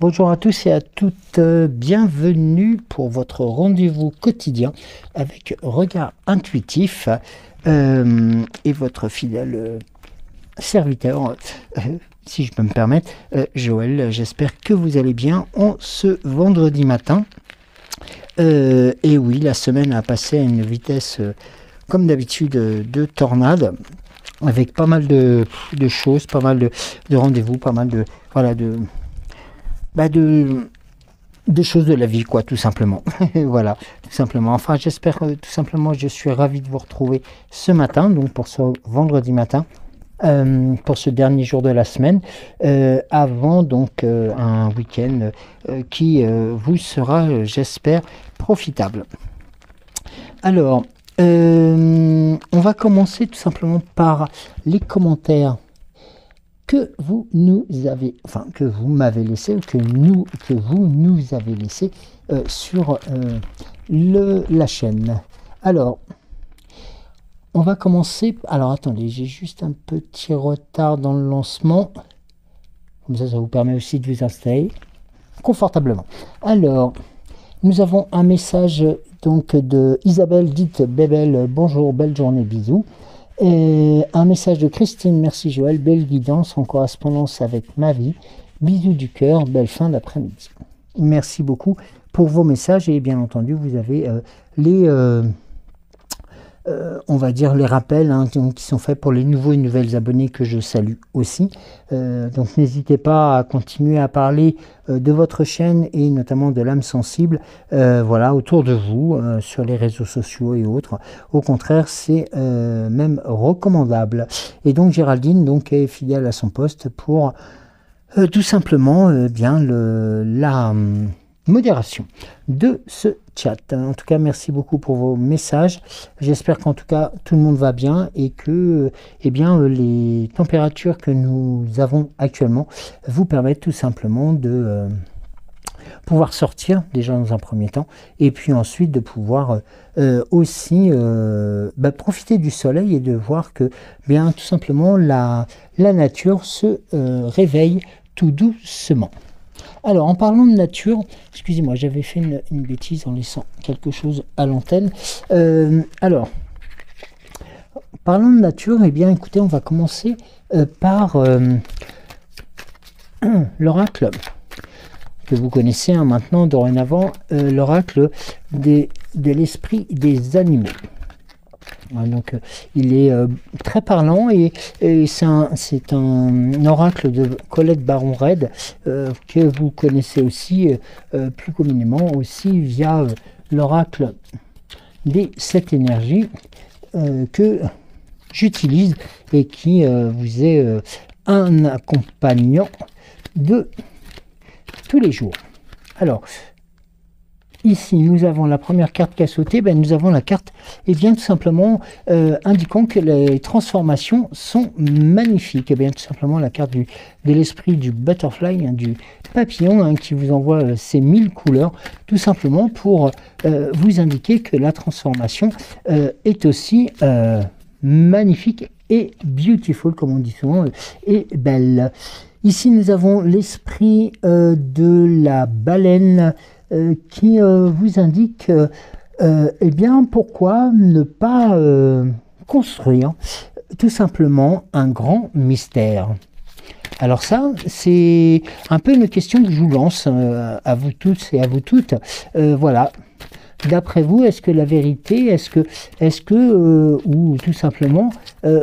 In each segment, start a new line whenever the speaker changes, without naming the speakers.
Bonjour à tous et à toutes, bienvenue pour votre rendez-vous quotidien avec Regard Intuitif et votre fidèle serviteur, si je peux me permettre, Joël. J'espère que vous allez bien en ce vendredi matin. Et oui, la semaine a passé à une vitesse, comme d'habitude, de tornade, avec pas mal de choses, pas mal de rendez-vous, pas mal de... Voilà, de choses de la vie, quoi, tout simplement. Voilà, tout simplement. Enfin, j'espère tout simplement, je suis ravi de vous retrouver ce matin, donc pour ce vendredi matin, pour ce dernier jour de la semaine, avant donc un week-end qui vous sera, j'espère, profitable. Alors, on va commencer tout simplement par les commentaires que vous nous avez, enfin que vous m'avez laissé, que vous nous avez laissé sur la chaîne. Alors, on va commencer. Alors attendez, j'ai juste un petit retard dans le lancement. Comme ça vous permet aussi de vous installer confortablement. Alors, nous avons un message donc de Isabelle dite Bébel. Bonjour, belle journée, bisous. Et un message de Christine, merci Joël, belle guidance en correspondance avec ma vie, bisous du cœur, belle fin d'après-midi. Merci beaucoup pour vos messages et bien entendu vous avez on va dire les rappels qui sont faits pour les nouveaux et nouvelles abonnés que je salue aussi. Donc n'hésitez pas à continuer à parler de votre chaîne et notamment de l'âme sensible voilà, autour de vous, sur les réseaux sociaux et autres. Au contraire, c'est même recommandable. Et donc Géraldine donc, est fidèle à son poste pour tout simplement bien la modération de ce chat. En tout cas, merci beaucoup pour vos messages. J'espère qu'en tout cas, tout le monde va bien et que eh bien, les températures que nous avons actuellement vous permettent tout simplement de pouvoir sortir déjà dans un premier temps et puis ensuite de pouvoir aussi profiter du soleil et de voir que bien tout simplement la nature se réveille tout doucement. Alors, en parlant de nature, excusez-moi, j'avais fait une bêtise en laissant quelque chose à l'antenne. Alors, parlant de nature, eh bien, écoutez, on va commencer par l'oracle que vous connaissez maintenant, dorénavant, l'oracle de l'esprit des animaux. Donc il est très parlant et c'est un oracle de Colette Baron-Reid que vous connaissez aussi plus communément aussi via l'oracle des 7 énergies que j'utilise et qui vous est un accompagnant de tous les jours. Alors, ici, nous avons la première carte qui a sauté. Nous avons la carte, et bien tout simplement indiquant que les transformations sont magnifiques. Et bien tout simplement la carte de l'esprit du butterfly, du papillon, qui vous envoie ces 1000 couleurs, tout simplement pour vous indiquer que la transformation est aussi magnifique et beautiful, comme on dit souvent, et belle. Ici, nous avons l'esprit de la baleine qui vous indique eh bien pourquoi ne pas construire tout simplement un grand mystère. Alors ça, c'est un peu une question que je vous lance à vous tous et à vous toutes. Voilà. D'après vous, est-ce que la vérité, est-ce que ou tout simplement,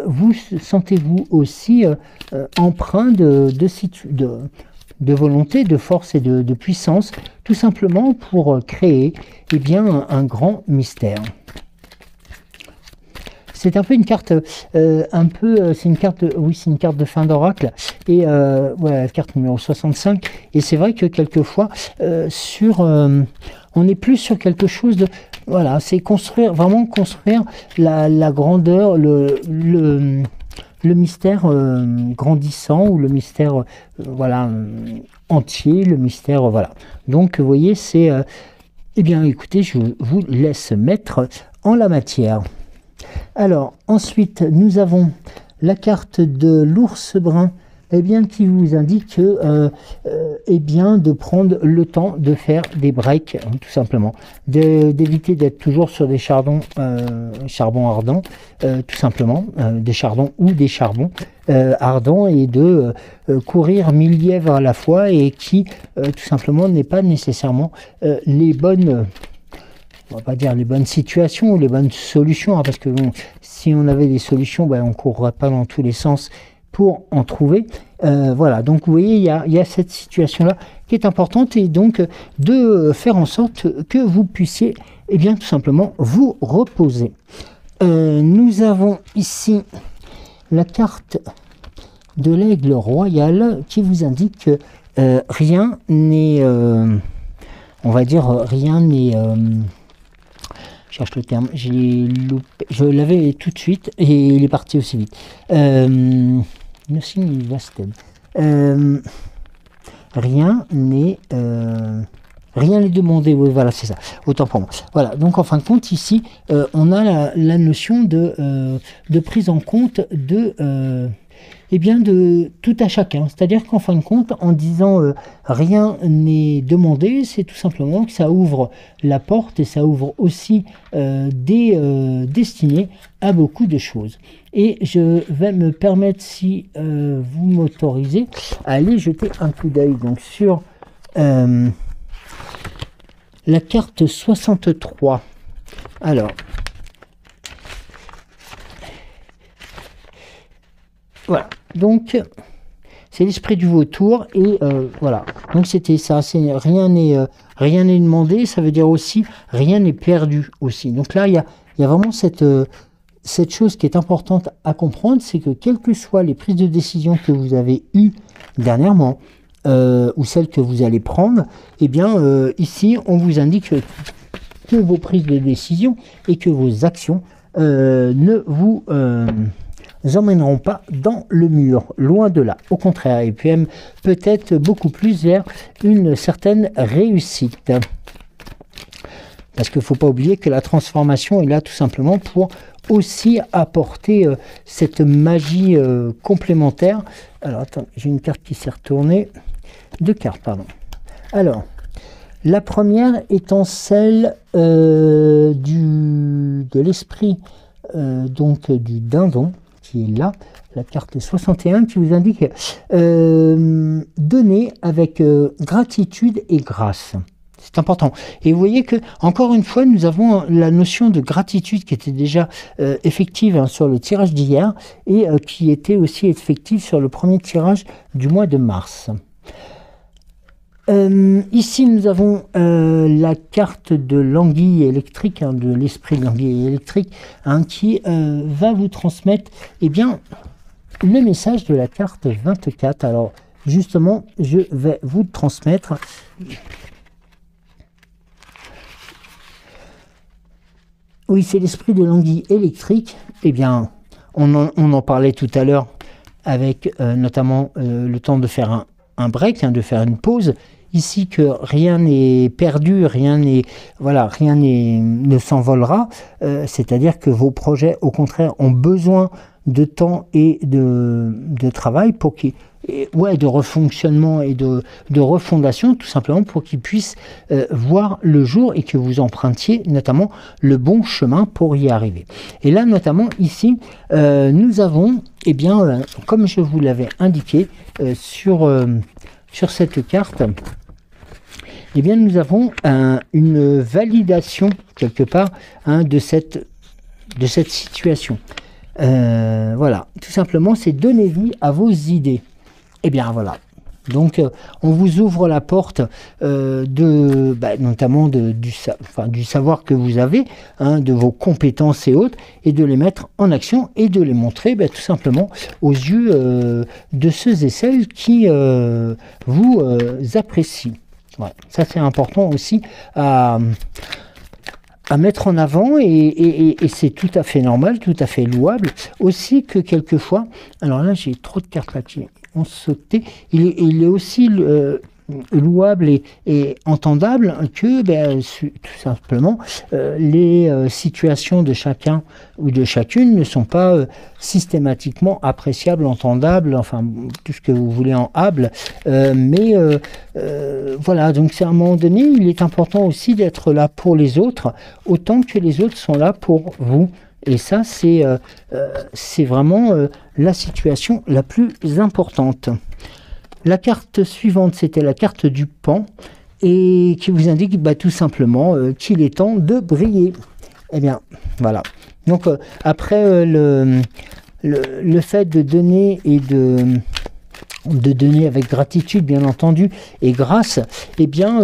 vous sentez-vous aussi empreint de volonté, de force et de puissance, tout simplement pour créer eh bien, un grand mystère. C'est un peu une carte, c'est une carte, oui, c'est une carte de fin d'oracle, et voilà, la carte numéro 65, et c'est vrai que quelquefois, on est plus sur quelque chose de, voilà, c'est construire, vraiment construire la grandeur, le mystère grandissant ou le mystère voilà entier, le mystère voilà. Donc vous voyez, c'est eh bien écoutez, je vous laisse mettre en la matière. Alors ensuite nous avons la carte de l'ours brun eh bien, qui vous indique que, eh bien, de prendre le temps de faire des breaks, tout simplement, d'éviter d'être toujours sur des charbons ardents, tout simplement, des charbons ou des charbons ardents, et de courir 1000 lièvres à la fois, et qui, tout simplement, n'est pas nécessairement les bonnes... on va pas dire les bonnes situations ou les bonnes solutions, hein, parce que bon, si on avait des solutions, ben, on ne courrait pas dans tous les sens pour en trouver. Voilà, donc vous voyez, il y a cette situation-là qui est importante, et donc de faire en sorte que vous puissiez, eh bien, tout simplement, vous reposer. Nous avons ici la carte de l'aigle royal qui vous indique que rien n'est, on va dire, rien n'est... je cherche le terme, je l'avais tout de suite et il est parti aussi vite. Rien n'est demandé, oui, voilà, c'est ça, autant pour moi. Voilà, donc en fin de compte, ici, on a la notion de prise en compte de... eh bien, de tout à chacun. C'est-à-dire qu'en fin de compte, en disant rien n'est demandé, c'est tout simplement que ça ouvre la porte, et ça ouvre aussi des destinées à beaucoup de choses. Et je vais me permettre, si vous m'autorisez, à aller jeter un coup d'œil donc sur la carte 63. Alors, voilà, donc c'est l'esprit du vautour, et voilà, donc c'était ça, rien n'est demandé, ça veut dire aussi rien n'est perdu aussi. Donc là, il y a vraiment cette chose qui est importante à comprendre, c'est que quelles que soient les prises de décision que vous avez eues dernièrement, ou celles que vous allez prendre, eh bien, ici, on vous indique que vos prises de décision et que vos actions ne vous emmèneront pas dans le mur, loin de là, au contraire, et puis même peut-être beaucoup plus vers une certaine réussite. Parce qu'il ne faut pas oublier que la transformation est là tout simplement pour aussi apporter cette magie complémentaire. Alors, attends, j'ai une carte qui s'est retournée. Deux cartes, pardon. Alors, la première étant celle de l'esprit donc du dindon, qui est là, la carte 61, qui vous indique donner avec gratitude et grâce. C'est important. Et vous voyez que, encore une fois, nous avons la notion de gratitude qui était déjà effective, hein, sur le tirage d'hier, et qui était aussi effective sur le premier tirage du mois de mars. Ici, nous avons la carte de l'anguille électrique, hein, de l'esprit de l'anguille électrique, hein, qui va vous transmettre, eh bien, le message de la carte 24. Alors, justement, je vais vous transmettre. Oui, c'est l'esprit de l'anguille électrique. Eh bien, on en parlait tout à l'heure, avec notamment le temps de faire un break, hein, de faire une pause. Ici, que rien n'est perdu, rien ne s'envolera. C'est-à-dire que vos projets, au contraire, ont besoin de temps et de travail pour qu'ils... de refonctionnement et de refondation, tout simplement pour qu'ils puissent voir le jour, et que vous empruntiez notamment le bon chemin pour y arriver. Et là, notamment ici, nous avons, eh bien, comme je vous l'avais indiqué sur cette carte, eh bien, nous avons une validation quelque part, hein, de cette situation. Voilà, tout simplement, c'est donner vie à vos idées. Eh bien voilà, donc on vous ouvre la porte notamment du savoir que vous avez, hein, de vos compétences et autres, et de les mettre en action, et de les montrer tout simplement aux yeux de ceux et celles qui vous apprécient. Voilà. Ça, c'est important aussi à mettre en avant, et c'est tout à fait normal, tout à fait louable aussi, que quelquefois, alors là j'ai trop de cartes là qui ont sauté, il est aussi louable et entendable que tout simplement les situations de chacun ou de chacune ne sont pas systématiquement appréciables, entendables, enfin tout ce que vous voulez en hable, voilà, donc c'est à un moment donné, il est important aussi d'être là pour les autres, autant que les autres sont là pour vous. Et ça, c'est vraiment la situation la plus importante. La carte suivante, c'était la carte du pan, et qui vous indique tout simplement qu'il est temps de briller. Eh bien, voilà. Donc, après le fait de donner et de donner avec gratitude, bien entendu, et grâce, eh bien,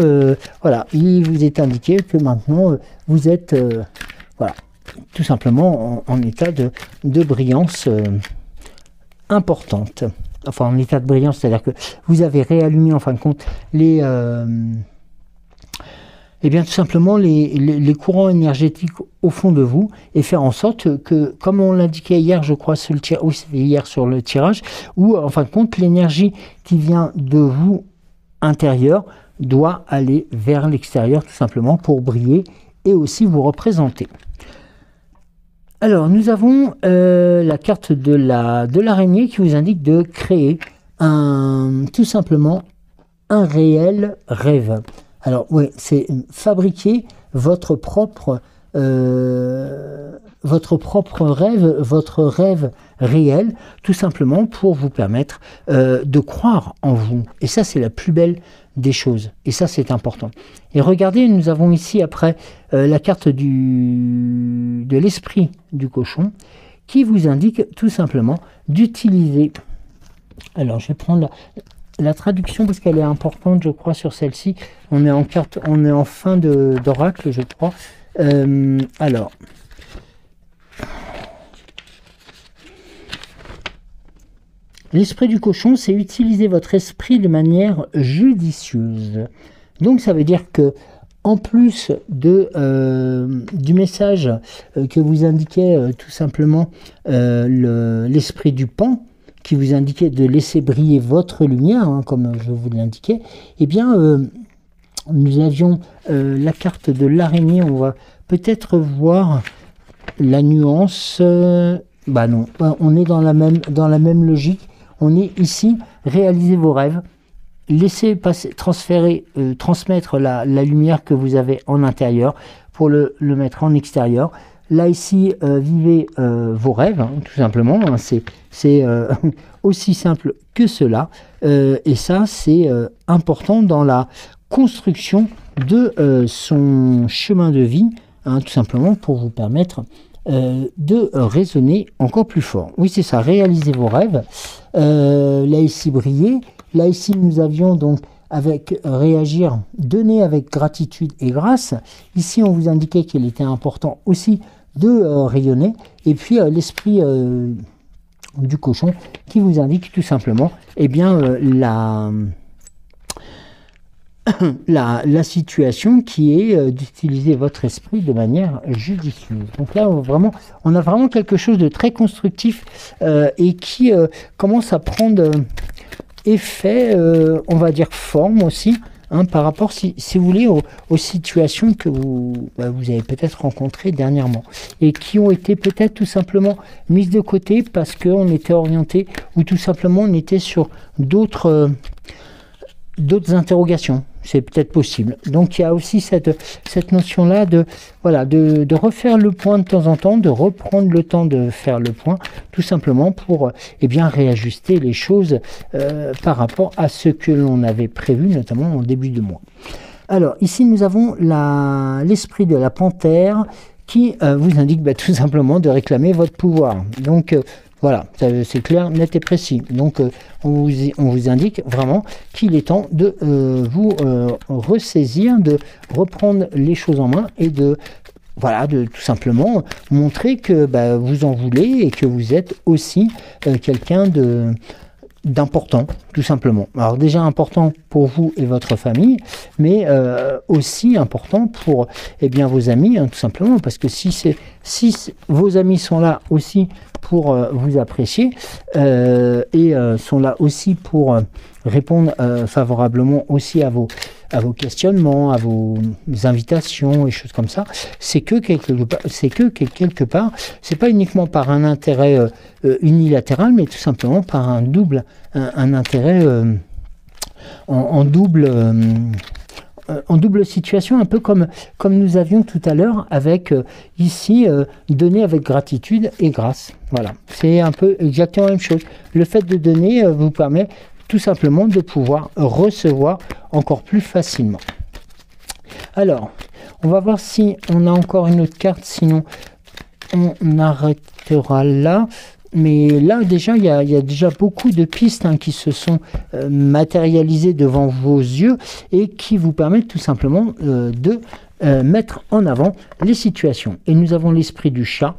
voilà, il vous est indiqué que maintenant, vous êtes, voilà, tout simplement en état de brillance importante. Enfin, en état de brillance, c'est-à-dire que vous avez réallumé, en fin de compte, les... eh bien, tout simplement, les courants énergétiques au fond de vous, et faire en sorte que, comme on l'indiquait hier, je crois, sur le tirage, oui, c'était hier sur le tirage, où, en fin de compte, l'énergie qui vient de vous intérieur doit aller vers l'extérieur, tout simplement, pour briller et aussi vous représenter. Alors, nous avons la carte de l'araignée qui vous indique de créer tout simplement un réel rêve. Alors, oui, c'est fabriquer votre propre rêve, votre rêve réel, tout simplement pour vous permettre de croire en vous. Et ça, c'est la plus belle des choses. Et ça, c'est important. Et regardez, nous avons ici, après, la carte de l'esprit du cochon, qui vous indique tout simplement d'utiliser... Alors, je vais prendre la traduction parce qu'elle est importante, je crois, sur celle-ci. On est en fin d'oracle, je crois. Alors... L'esprit du cochon, c'est utiliser votre esprit de manière judicieuse. Donc, ça veut dire que, en plus du message que vous indiquait tout simplement l'esprit du pan, qui vous indiquait de laisser briller votre lumière, hein, comme je vous l'indiquais, eh bien, nous avions la carte de l'araignée. On va peut-être voir la nuance. Non, on est dans la même logique. On est ici, réalisez vos rêves, laissez transmettre la lumière que vous avez en intérieur pour le mettre en extérieur. Là, ici, vivez vos rêves, hein, tout simplement. Hein, c'est aussi simple que cela. Et ça, c'est important dans la construction de son chemin de vie, hein, tout simplement pour vous permettre de raisonner encore plus fort. Oui, c'est ça, réalisez vos rêves. Là, ici, briller. Là, ici, nous avions donc avec réagir, donner avec gratitude et grâce. Ici, on vous indiquait qu'il était important aussi de rayonner. Et puis, l'esprit du cochon qui vous indique tout simplement la situation qui est d'utiliser votre esprit de manière judicieuse. Donc là, on a vraiment quelque chose de très constructif et qui commence à prendre effet, on va dire forme aussi, hein, par rapport, si vous voulez, aux situations que vous avez peut-être rencontrées dernièrement et qui ont été peut-être tout simplement mises de côté parce qu'on était orienté ou tout simplement on était sur d'autres interrogations. C'est peut-être possible. Donc, il y a aussi cette notion-là de refaire le point de temps en temps, de reprendre le temps de faire le point, tout simplement pour réajuster les choses par rapport à ce que l'on avait prévu, notamment en début de mois. Alors, ici, nous avons l'esprit de la panthère qui vous indique tout simplement de réclamer votre pouvoir. Donc, voilà, c'est clair, net et précis. Donc, on vous indique vraiment qu'il est temps de vous ressaisir, de reprendre les choses en main et de tout simplement montrer que vous en voulez et que vous êtes aussi quelqu'un d'important, tout simplement. Alors déjà important pour vous et votre famille, mais aussi important pour vos amis, hein, tout simplement, parce que si vos amis sont là aussi pour vous apprécier et sont là aussi pour répondre favorablement aussi à vos questionnements, à vos invitations et choses comme ça. C'est que quelque part, c'est pas uniquement par un intérêt unilatéral, mais tout simplement par un intérêt en double situation, un peu comme nous avions tout à l'heure avec ici donner avec gratitude et grâce. Voilà, c'est un peu exactement la même chose. Le fait de donner vous permet tout simplement de pouvoir recevoir encore plus facilement. Alors, on va voir si on a encore une autre carte, sinon on arrêtera là. Mais là, déjà, il y a déjà beaucoup de pistes qui se sont matérialisées devant vos yeux et qui vous permettent tout simplement de mettre en avant les situations. Et nous avons l'esprit du chat.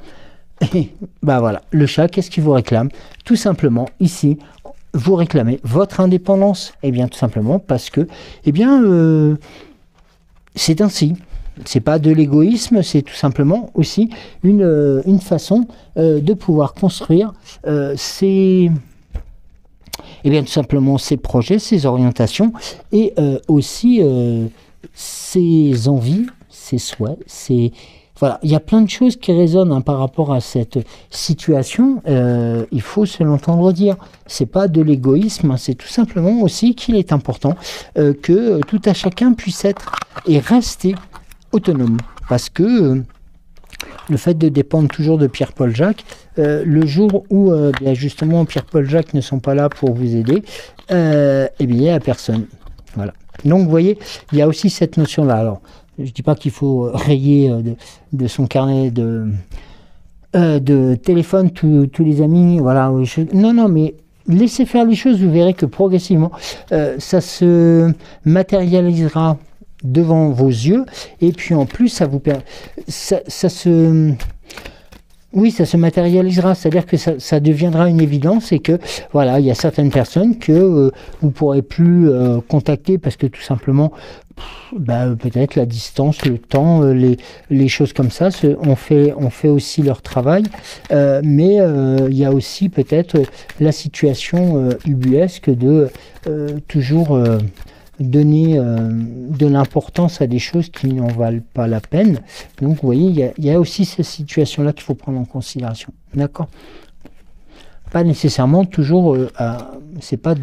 Et ben voilà, le chat, qu'est-ce qu'il vous réclame? Tout simplement, ici, vous réclamez votre indépendance. Eh bien, tout simplement parce que, eh bien, c'est ainsi. C'est pas de l'égoïsme, c'est tout simplement aussi une façon de pouvoir construire tout simplement ses projets, ses orientations et aussi ses envies, ses souhaits, voilà, il y a plein de choses qui résonnent par rapport à cette situation. Il faut se l'entendre dire. C'est pas de l'égoïsme, c'est tout simplement aussi qu'il est important que tout à chacun puisse être et rester autonome. Parce que le fait de dépendre toujours de Pierre-Paul Jacques, le jour où justement Pierre-Paul Jacques ne sont pas là pour vous aider, eh bien il n'y a personne. Voilà. Donc vous voyez, il y a aussi cette notion-là. Alors, je ne dis pas qu'il faut rayer de son carnet de téléphone tous les amis. Voilà. Non, mais laissez faire les choses, vous verrez que progressivement, ça se matérialisera devant vos yeux, et puis en plus, ça se matérialisera, c'est-à-dire que ça deviendra une évidence et que voilà, il y a certaines personnes que vous ne pourrez plus contacter parce que tout simplement, peut-être la distance, le temps, les choses comme ça, on fait aussi leur travail, mais il y a aussi peut-être la situation ubuesque de toujours donner de l'importance à des choses qui n'en valent pas la peine. Donc vous voyez, il y a aussi ces situations-là qu'il faut prendre en considération. D'accord ? Pas nécessairement toujours, c'est pas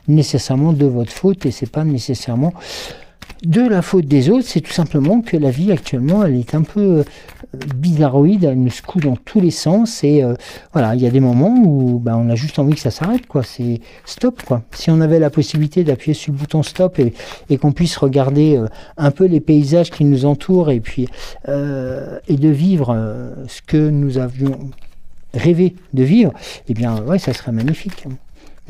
nécessairement de votre faute et c'est pas nécessairement de la faute des autres, c'est tout simplement que la vie actuellement, elle est un peu bizarroïde, elle nous secoue dans tous les sens et voilà, il y a des moments où on a juste envie que ça s'arrête, quoi. C'est stop, quoi. Si on avait la possibilité d'appuyer sur le bouton stop et qu'on puisse regarder un peu les paysages qui nous entourent et puis et de vivre ce que nous avions rêvé de vivre, eh bien ouais, ça serait magnifique.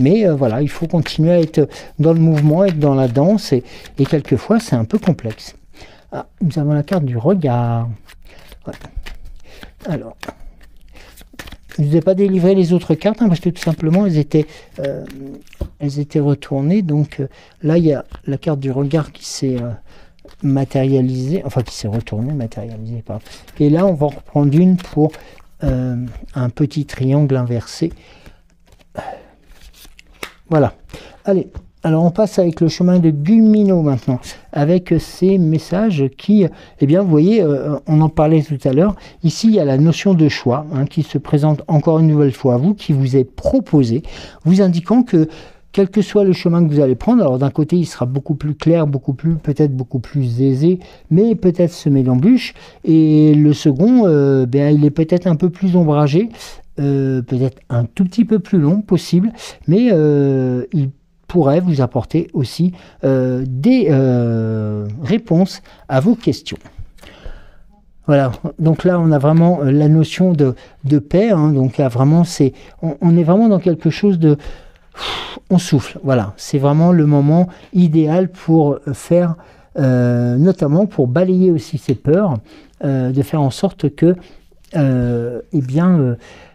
Mais voilà, il faut continuer à être dans le mouvement, être dans la danse, et quelquefois c'est un peu complexe. Ah, nous avons la carte du regard. Ouais. Alors, je ne vous ai pas délivré les autres cartes, parce que tout simplement elles étaient retournées. Donc là, il y a la carte du regard qui s'est matérialisée, enfin qui s'est retournée, matérialisée, pardon. Et là, on va en reprendre une pour un petit triangle inversé. Voilà. Allez, alors on passe avec le chemin de Gumino maintenant, avec ces messages qui, eh bien, vous voyez, on en parlait tout à l'heure. Ici, il y a la notion de choix qui se présente encore une nouvelle fois à vous, qui vous est proposée, vous indiquant que quel que soit le chemin que vous allez prendre, alors d'un côté, il sera beaucoup plus clair, peut-être beaucoup plus aisé, mais peut-être semé d'embûches, et le second, il est peut-être un peu plus ombragé, peut-être un tout petit peu plus long possible, mais il pourrait vous apporter aussi des réponses à vos questions. Voilà, donc là on a vraiment la notion de paix, donc là vraiment on est vraiment dans quelque chose de... On souffle, voilà, c'est vraiment le moment idéal pour faire, notamment pour balayer aussi ces peurs, de faire en sorte que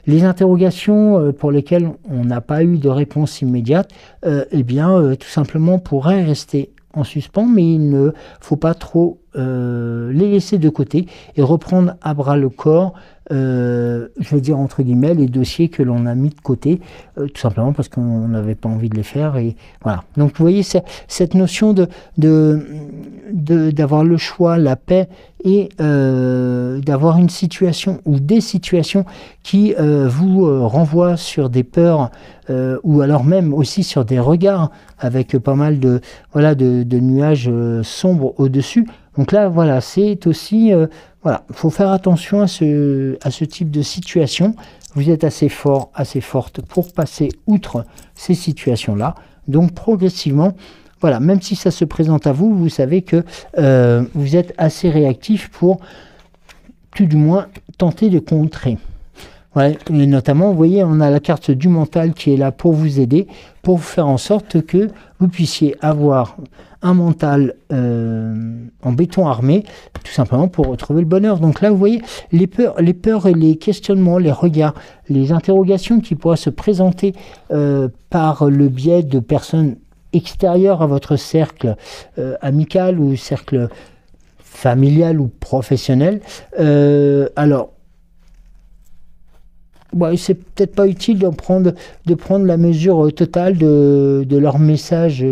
les interrogations pour lesquelles on n'a pas eu de réponse immédiate, tout simplement pourraient rester en suspens, mais il ne faut pas trop les laisser de côté et reprendre à bras le corps, je veux dire entre guillemets, les dossiers que l'on a mis de côté, tout simplement parce qu'on n'avait pas envie de les faire. Et voilà. Donc vous voyez, cette notion d'avoir le choix, la paix, et d'avoir une situation ou des situations qui vous renvoient sur des peurs, ou alors même aussi sur des regards avec pas mal de nuages sombres au-dessus. Donc là, voilà, c'est aussi, voilà, faut faire attention à ce type de situation. Vous êtes assez fort, assez forte pour passer outre ces situations-là. Donc progressivement, voilà, même si ça se présente à vous, vous savez que vous êtes assez réactif pour, tout du moins, tenter de contrer. Ouais, et notamment, vous voyez, on a la carte du mental qui est là pour vous aider, pour vous faire en sorte que vous puissiez avoir un mental en béton armé, tout simplement pour retrouver le bonheur. Donc là, vous voyez, les peurs et les questionnements, les regards, les interrogations qui pourraient se présenter par le biais de personnes extérieures à votre cercle amical ou cercle familial ou professionnel. Alors, ouais, c'est peut-être pas utile de prendre la mesure totale de leur message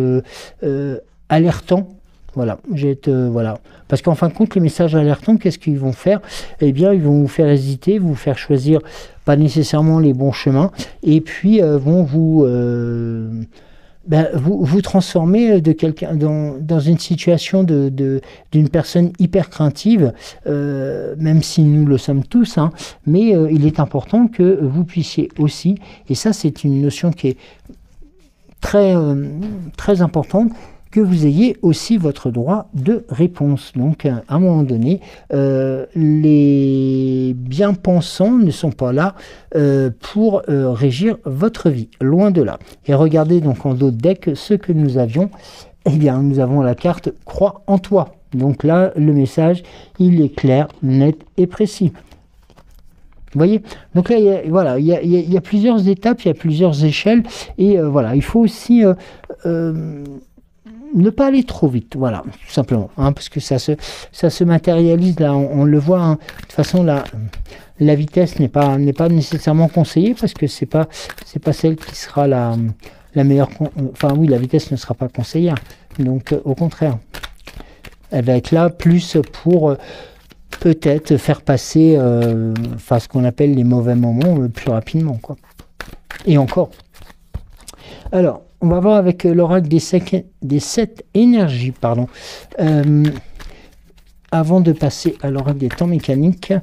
alertant. Voilà, voilà. Parce qu'en fin de compte, les messages alertants, qu'est-ce qu'ils vont faire? Eh bien, ils vont vous faire hésiter, vous faire choisir pas nécessairement les bons chemins, et puis vont vous transformer de quelqu'un dans une situation d'une personne hyper craintive, même si nous le sommes tous, hein, mais il est important que vous puissiez aussi, et ça c'est une notion qui est très, très importante, que vous ayez aussi votre droit de réponse. Donc, à un moment donné, les bien-pensants ne sont pas là pour régir votre vie, loin de là. Et regardez donc en dos de deck ce que nous avions. Eh bien, nous avons la carte « Crois en toi ». Donc là, le message, il est clair, net et précis. Vous voyez, donc là, il y a plusieurs étapes, il y a plusieurs échelles, et voilà, il faut aussi ne pas aller trop vite, voilà, tout simplement, hein, parce que ça se matérialise, là, on le voit, hein. De toute façon, la vitesse n'est pas nécessairement conseillée, parce que c'est pas celle qui sera la meilleure, enfin oui, la vitesse ne sera pas conseillée, donc au contraire, elle va être là plus pour peut-être faire passer ce qu'on appelle les mauvais moments plus rapidement, quoi. Et encore. Alors, on va voir avec l'oracle des 7 énergies, pardon. Avant de passer à l'oracle des temps mécaniques.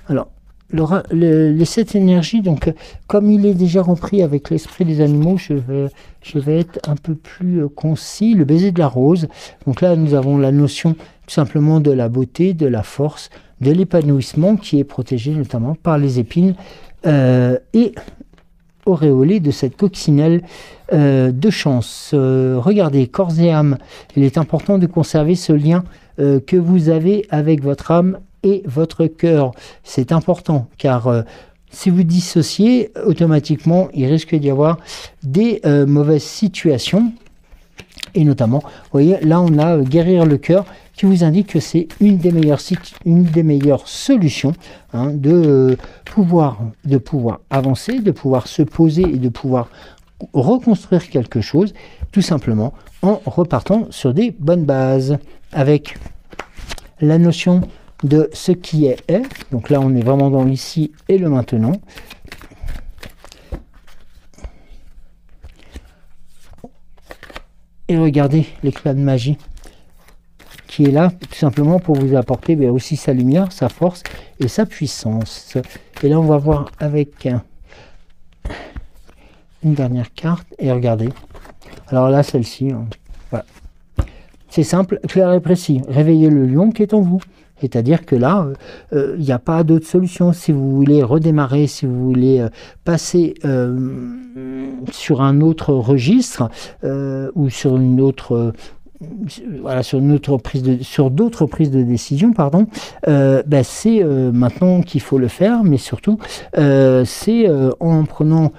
Alors, les 7 énergies, donc, comme il est déjà repris avec l'esprit des animaux, je vais être un peu plus concis. Le baiser de la rose. Donc là, nous avons la notion tout simplement de la beauté, de la force, de l'épanouissement qui est protégé notamment par les épines et auréolé de cette coccinelle de chance. Regardez, corps et âme, il est important de conserver ce lien que vous avez avec votre âme et votre cœur. C'est important car si vous dissociez, automatiquement, il risque d'y avoir des mauvaises situations. Et notamment, vous voyez, là on a guérir le cœur qui vous indique que c'est une des meilleures solutions, hein, de pouvoir avancer, de pouvoir se poser et de pouvoir reconstruire quelque chose, tout simplement en repartant sur des bonnes bases, avec la notion de ce qui est. Donc là on est vraiment dans l'ici et le maintenant. Et regardez l'éclat de magie qui est là, tout simplement pour vous apporter aussi sa lumière, sa force et sa puissance. Et là, on va voir avec une dernière carte. Et regardez. Alors là, celle-ci, voilà. C'est simple, clair et précis. Réveillez le lion qui est en vous. C'est-à-dire que là, il n'y a pas d'autre solution. Si vous voulez redémarrer, si vous voulez passer sur un autre registre ou sur une autre, sur d'autres prises de décision, pardon, c'est maintenant qu'il faut le faire, mais surtout c'est en prenant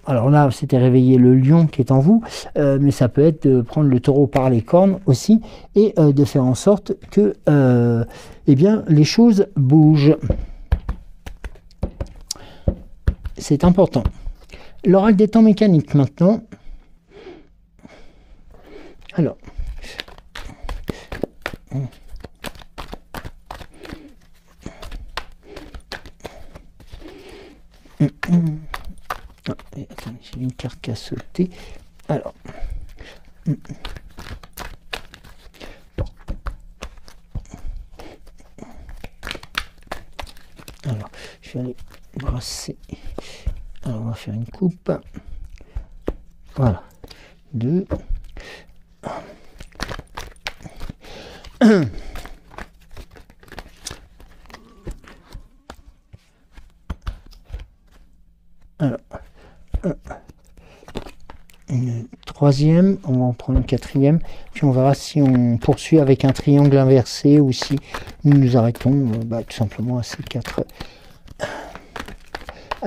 alors là, c'était réveiller le lion qui est en vous, mais ça peut être de prendre le taureau par les cornes aussi et de faire en sorte que eh bien, les choses bougent. C'est important. L'oracle des temps mécaniques maintenant. Alors. Attendez, j'ai une carte qui a sauté. Alors. Alors, je vais aller brasser. Alors, on va faire une coupe. Voilà. 2. Alors, une troisième, on va en prendre une quatrième, puis on verra si on poursuit avec un triangle inversé ou si nous nous arrêtons tout simplement à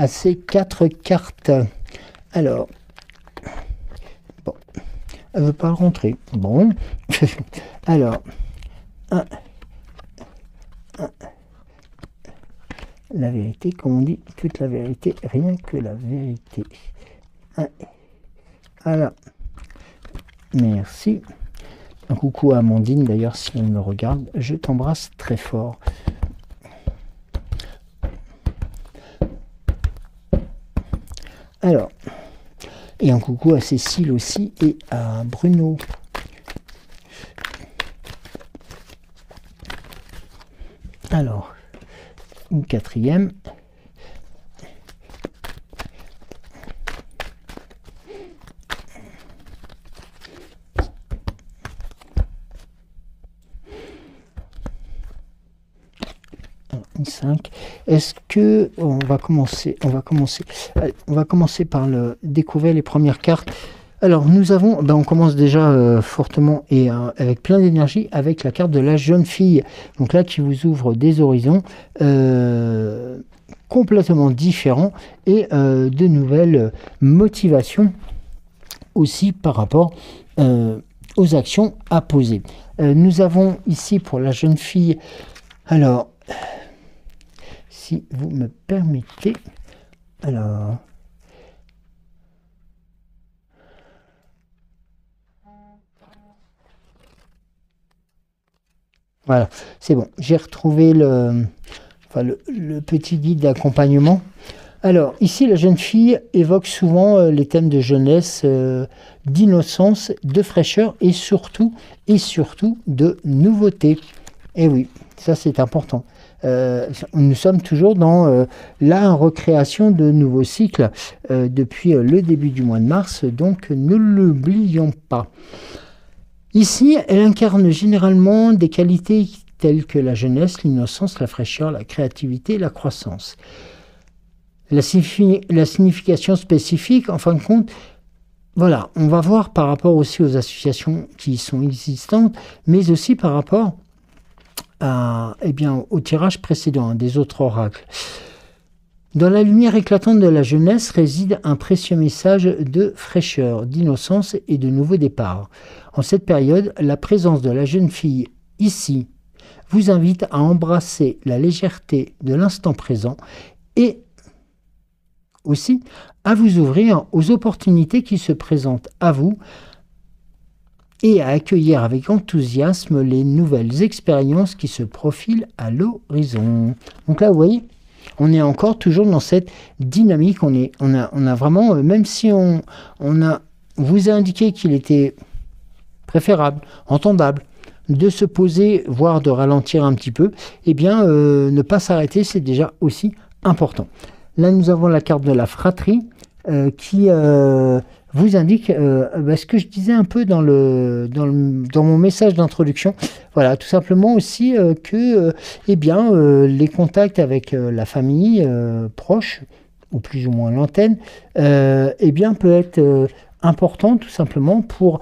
ces quatre cartes. Alors, bon, elle ne veut pas rentrer. Bon, alors, la vérité, comme on dit, toute la vérité, rien que la vérité. Voilà. Merci. Un coucou à Amandine, d'ailleurs, si elle me regarde. Je t'embrasse très fort. Alors, et un coucou à Cécile aussi et à Bruno. Alors, une quatrième. Une 5. Est-ce que on va commencer par découvrir les premières cartes. Alors nous avons, on commence déjà fortement et avec plein d'énergie avec la carte de la jeune fille. Donc là qui vous ouvre des horizons complètement différents et de nouvelles motivations aussi par rapport aux actions à poser. Nous avons ici pour la jeune fille, alors si vous me permettez, alors voilà, c'est bon, j'ai retrouvé le petit guide d'accompagnement. Alors, ici, la jeune fille évoque souvent les thèmes de jeunesse, d'innocence, de fraîcheur et surtout de nouveauté. Et oui, ça c'est important. Nous sommes toujours dans la recréation de nouveaux cycles depuis le début du mois de mars, donc ne l'oublions pas. Ici, elle incarne généralement des qualités telles que la jeunesse, l'innocence, la fraîcheur, la créativité, la croissance. La signification spécifique, en fin de compte, voilà, on va voir par rapport aussi aux associations qui sont existantes, mais aussi par rapport au tirage précédent des autres oracles. Dans la lumière éclatante de la jeunesse réside un précieux message de fraîcheur, d'innocence et de nouveau départ. En cette période, la présence de la jeune fille ici vous invite à embrasser la légèreté de l'instant présent et aussi à vous ouvrir aux opportunités qui se présentent à vous et à accueillir avec enthousiasme les nouvelles expériences qui se profilent à l'horizon. Donc là, vous voyez, on est encore toujours dans cette dynamique. On a vraiment, même si on vous a indiqué qu'il était préférable, entendable, de se poser, voire de ralentir un petit peu, eh bien, ne pas s'arrêter, c'est déjà aussi important. Là, nous avons la carte de la fratrie qui vous indique ce que je disais un peu dans mon message d'introduction. Voilà, tout simplement aussi que les contacts avec la famille proche, ou plus ou moins l'antenne, peut être important tout simplement pour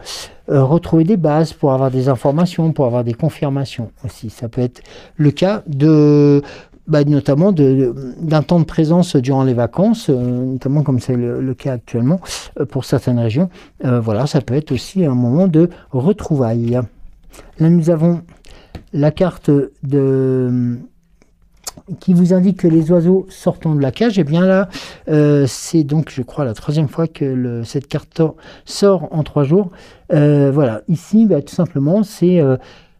retrouver des bases, pour avoir des informations, pour avoir des confirmations aussi. Ça peut être le cas de notamment d'un temps de présence durant les vacances, notamment comme c'est le cas actuellement pour certaines régions. Voilà, ça peut être aussi un moment de retrouvailles. Là, nous avons la carte qui vous indique que les oiseaux sortant de la cage. Et bien là, c'est donc, je crois, la 3e fois que cette carte sort en 3 jours. Voilà, ici, tout simplement, c'est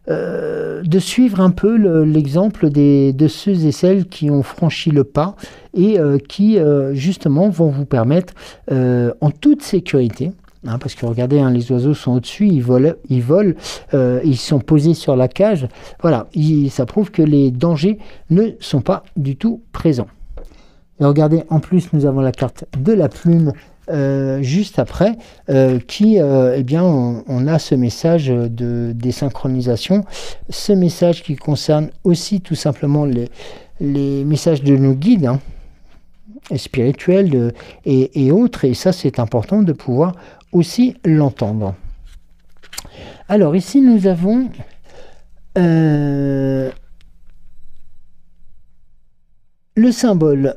de suivre un peu l'exemple de ceux et celles qui ont franchi le pas et qui, justement, vont vous permettre, en toute sécurité, parce que regardez, les oiseaux sont au-dessus, ils volent, ils sont posés sur la cage. Voilà, ça prouve que les dangers ne sont pas du tout présents. Et regardez, en plus, nous avons la carte de la plume juste après, qui, eh bien, on a ce message de désynchronisation, ce message qui concerne aussi tout simplement les messages de nos guides, spirituels et autres, et ça c'est important de pouvoir aussi l'entendre. Alors ici nous avons le symbole,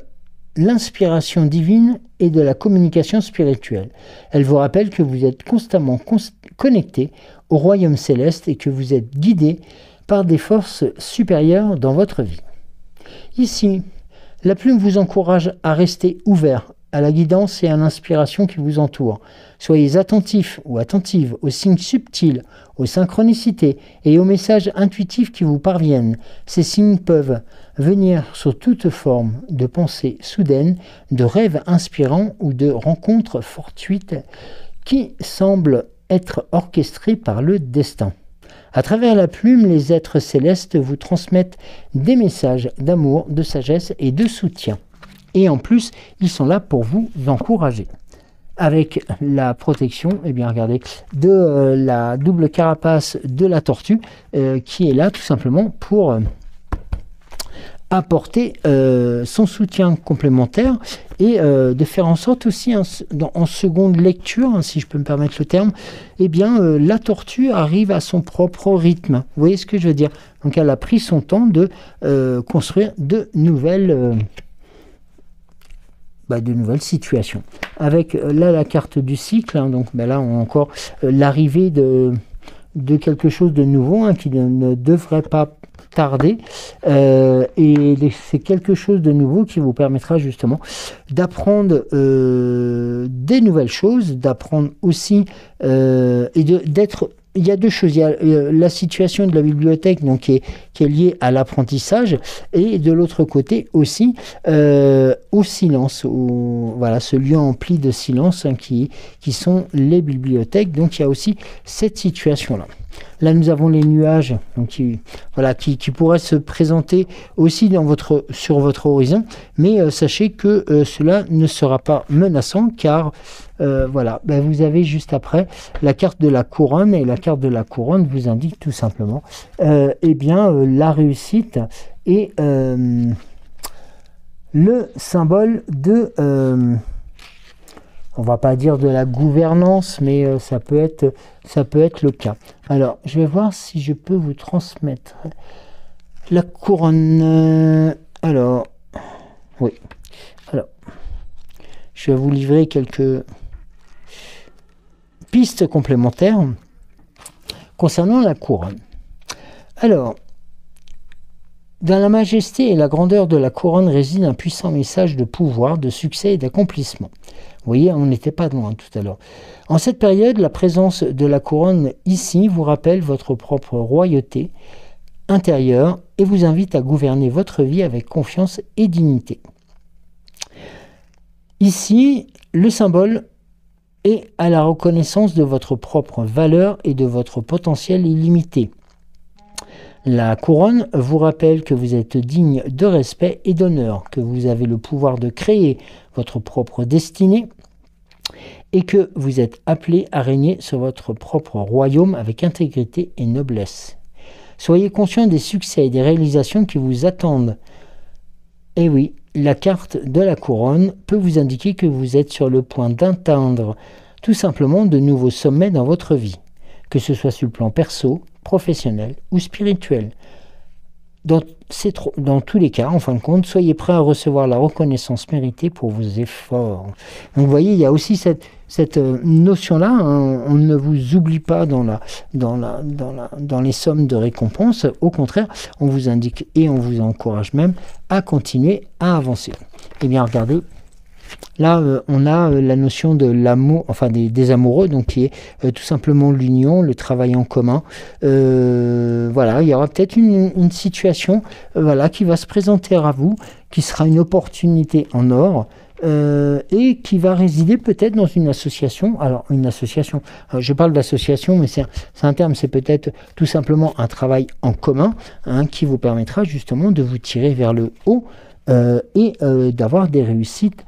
l'inspiration divine et de la communication spirituelle. Elle vous rappelle que vous êtes constamment connecté au royaume céleste et que vous êtes guidé par des forces supérieures dans votre vie. Ici, la plume vous encourage à rester ouvert à la guidance et à l'inspiration qui vous entoure. Soyez attentifs ou attentives aux signes subtils, aux synchronicités et aux messages intuitifs qui vous parviennent. Ces signes peuvent venir sous toute forme de pensées soudaines, de rêves inspirants ou de rencontres fortuites qui semblent être orchestrées par le destin. À travers la plume, les êtres célestes vous transmettent des messages d'amour, de sagesse et de soutien. Et en plus, ils sont là pour vous encourager. Avec la protection, eh bien regardez, de la double carapace de la tortue, qui est là tout simplement pour apporter son soutien complémentaire et de faire en sorte aussi, en seconde lecture, si je peux me permettre le terme, eh bien la tortue arrive à son propre rythme. Vous voyez ce que je veux dire? Donc elle a pris son temps de construire de nouvelles situations. Avec là la carte du cycle, donc là on a encore l'arrivée de quelque chose de nouveau qui ne devrait pas tarder, et c'est quelque chose de nouveau qui vous permettra justement d'apprendre des nouvelles choses, d'apprendre aussi et d'être. Il y a deux choses. Il y a la situation de la bibliothèque donc, qui est liée à l'apprentissage, et de l'autre côté aussi au silence, voilà, ce lieu empli de silence qui sont les bibliothèques. Donc il y a aussi cette situation-là. Là, nous avons les nuages donc, qui pourraient se présenter aussi sur votre horizon, mais sachez que cela ne sera pas menaçant, car vous avez juste après la carte de la couronne, et la carte de la couronne vous indique tout simplement la réussite et le symbole de on va pas dire de la gouvernance, mais ça peut être le cas. Alors, je vais voir si je peux vous transmettre la couronne. Alors, oui. Alors, je vais vous livrer quelques pistes complémentaires concernant la couronne. Alors, dans la majesté et la grandeur de la couronne réside un puissant message de pouvoir, de succès et d'accomplissement. Vous voyez, on n'était pas loin tout à l'heure. En cette période, la présence de la couronne ici vous rappelle votre propre royauté intérieure et vous invite à gouverner votre vie avec confiance et dignité. Ici, le symbole est à la reconnaissance de votre propre valeur et de votre potentiel illimité. La couronne vous rappelle que vous êtes digne de respect et d'honneur, que vous avez le pouvoir de créer votre propre destinée et que vous êtes appelé à régner sur votre propre royaume avec intégrité et noblesse. Soyez conscient des succès et des réalisations qui vous attendent. Et oui, la carte de la couronne peut vous indiquer que vous êtes sur le point d'atteindre tout simplement de nouveaux sommets dans votre vie, que ce soit sur le plan perso, professionnel ou spirituel. dans tous les cas, en fin de compte, soyez prêts à recevoir la reconnaissance méritée pour vos efforts. Donc vous voyez, il y a aussi cette notion-là, hein, on ne vous oublie pas dans les sommes de récompense. Au contraire, on vous indique et on vous encourage même à continuer à avancer. Eh bien, regardez, là, on a la notion de l'amour, enfin des amoureux, donc qui est tout simplement l'union, le travail en commun. Voilà, il y aura peut-être une situation voilà, qui va se présenter à vous, qui sera une opportunité en or, et qui va résider peut-être dans une association. Alors, une association, je parle d'association, mais c'est un terme, c'est peut-être tout simplement un travail en commun, hein, qui vous permettra justement de vous tirer vers le haut, et d'avoir des réussites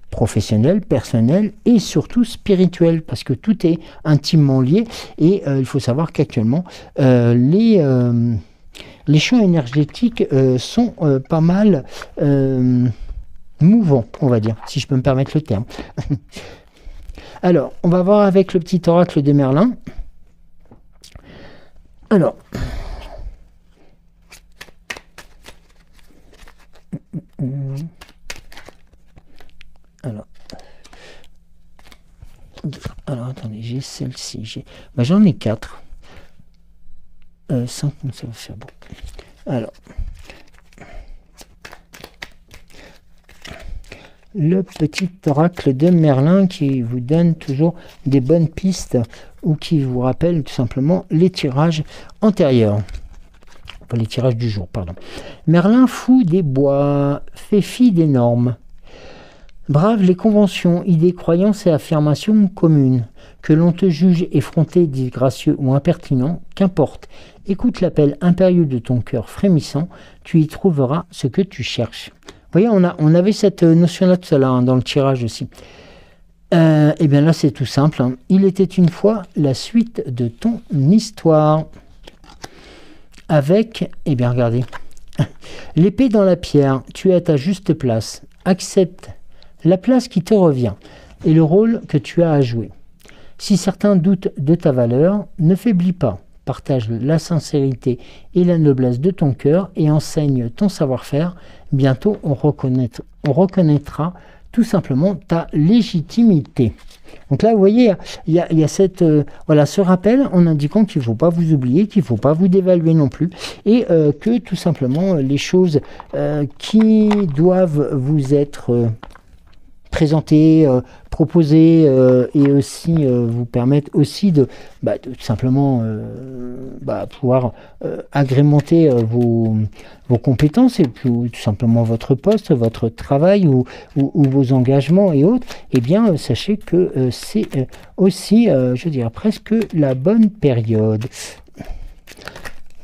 professionnelles, personnelles et surtout spirituelles, parce que tout est intimement lié. Et il faut savoir qu'actuellement les champs énergétiques sont pas mal mouvants, on va dire, si je peux me permettre le terme. Alors, on va voir avec le petit oracle de Merlin. Alors, alors attendez, j'ai celle-ci. J'en ai 4. 5, ça va faire beaucoup. Alors, le petit oracle de Merlin qui vous donne toujours des bonnes pistes ou qui vous rappelle tout simplement les tirages antérieurs. Enfin, les tirages du jour, pardon. Merlin fou des bois, fait fi des normes. Brave les conventions, idées, croyances et affirmations communes. Que l'on te juge effronté, disgracieux ou impertinent, qu'importe. Écoute l'appel impérieux de ton cœur frémissant, tu y trouveras ce que tu cherches. Vous voyez, on avait cette notion-là tout à l'heure, hein, dans le tirage aussi. Et bien là, c'est tout simple. Hein. Il était une fois la suite de ton histoire. Avec, eh bien regardez, l'épée dans la pierre, tu es à ta juste place. Accepte la place qui te revient et le rôle que tu as à jouer. Si certains doutent de ta valeur, ne faiblis pas. Partage la sincérité et la noblesse de ton cœur et enseigne ton savoir-faire. Bientôt, on reconnaîtra tout simplement ta légitimité. Donc là, vous voyez, il y a ce rappel en indiquant qu'il ne faut pas vous oublier, qu'il ne faut pas vous dévaluer non plus, et que tout simplement, les choses qui doivent vous être présenter, proposer et aussi vous permettre aussi de tout simplement pouvoir agrémenter vos compétences et puis tout simplement votre poste, votre travail ou vos engagements et autres, eh bien sachez que c'est aussi, je dirais presque la bonne période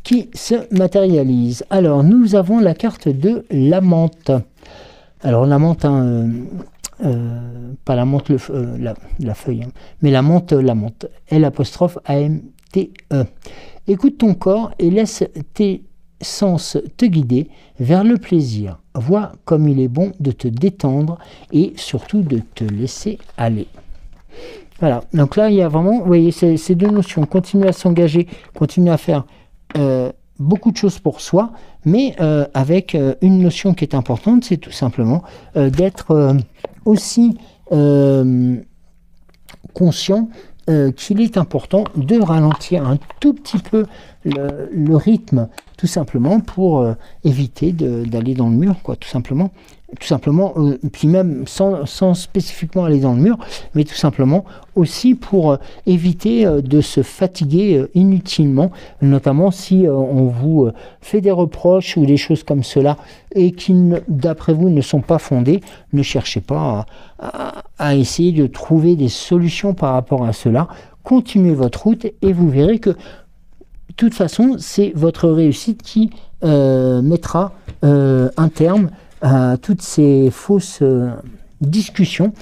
qui se matérialise. Alors nous avons la carte de la menthe. Alors la menthe, pas la menthe, la feuille, hein, mais la menthe, L''AMTE. Écoute ton corps et laisse tes sens te guider vers le plaisir. Vois comme il est bon de te détendre et surtout de te laisser aller. Voilà, donc là il y a vraiment, vous voyez, ces deux notions, continuer à s'engager, continuer à faire beaucoup de choses pour soi, mais avec une notion qui est importante, c'est tout simplement d'être aussi conscient qu'il est important de ralentir un tout petit peu le rythme, tout simplement pour éviter d'aller dans le mur, quoi, tout simplement, puis même sans spécifiquement aller dans le mur, mais tout simplement aussi pour éviter de se fatiguer inutilement, notamment si on vous fait des reproches ou des choses comme cela et qui, d'après vous, ne sont pas fondées. Ne cherchez pas à essayer de trouver des solutions par rapport à cela. Continuez votre route et vous verrez que de toute façon, c'est votre réussite qui mettra un terme à toutes ces fausses discussions,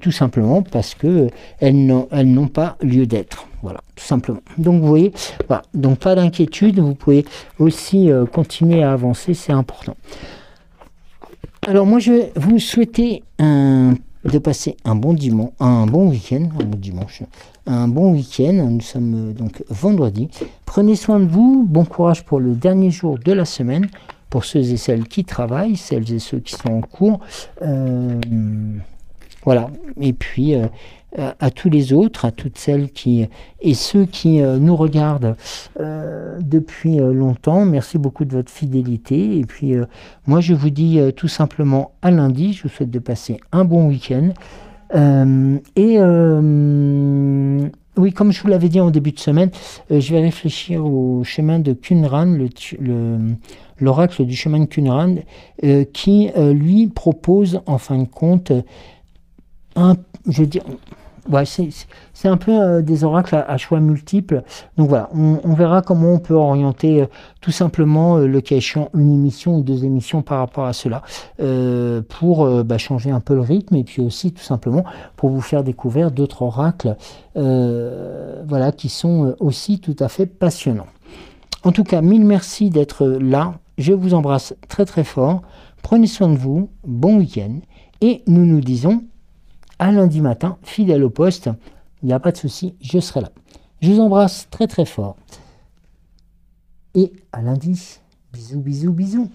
tout simplement parce que elles n'ont pas lieu d'être. Voilà, tout simplement. Donc vous voyez, voilà, donc pas d'inquiétude, vous pouvez aussi continuer à avancer, c'est important. Alors moi je vais vous souhaiter un de passer un bon dimanche, un bon week-end, un bon dimanche, un bon week-end. Nous sommes donc vendredi. Prenez soin de vous. Bon courage pour le dernier jour de la semaine. Pour ceux et celles qui travaillent, celles et ceux qui sont en cours. Voilà. Et puis, à tous les autres, à toutes celles qui et ceux qui nous regardent depuis longtemps, merci beaucoup de votre fidélité. Et puis, moi, je vous dis tout simplement à lundi. Je vous souhaite de passer un bon week-end. Oui, comme je vous l'avais dit en début de semaine, je vais réfléchir au chemin de Qumran, l'oracle du chemin de Qumran, qui lui propose en fin de compte je veux dire, ouais, c'est un peu des oracles à choix multiples. Donc voilà, on verra comment on peut orienter tout simplement le cas échéant une émission ou 2 émissions par rapport à cela pour changer un peu le rythme et puis aussi tout simplement pour vous faire découvrir d'autres oracles voilà, qui sont aussi tout à fait passionnants. En tout cas, mille merci d'être là. Je vous embrasse très très fort. Prenez soin de vous. Bon week-end. Et nous nous disons à lundi matin, fidèle au poste. Il n'y a pas de souci, je serai là. Je vous embrasse très très fort. Et à lundi. Bisous, bisous, bisous.